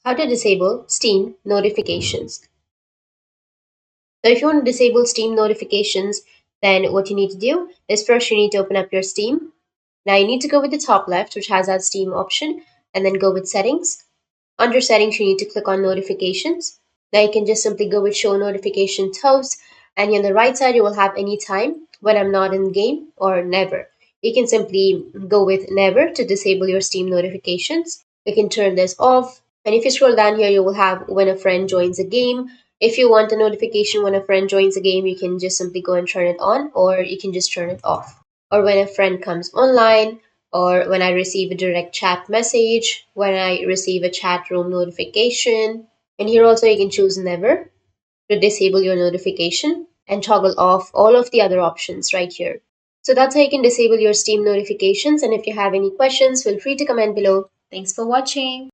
How to disable Steam notifications. So if you want to disable Steam notifications, then what you need to do is first you need to open up your Steam. Now you need to go with the top left, which has that Steam option, and then go with settings. Under settings, you need to click on notifications. Now you can just simply go with show notification toast, and on the right side you will have any time when I'm not in game or never. You can simply go with never to disable your Steam notifications. You can turn this off. And if you scroll down here, you will have when a friend joins a game. If you want a notification when a friend joins a game, you can just simply go and turn it on, or you can just turn it off. Or when a friend comes online, or when I receive a direct chat message, when I receive a chat room notification. And here also you can choose never to disable your notification and toggle off all of the other options right here. So that's how you can disable your Steam notifications. And if you have any questions, feel free to comment below. Thanks for watching.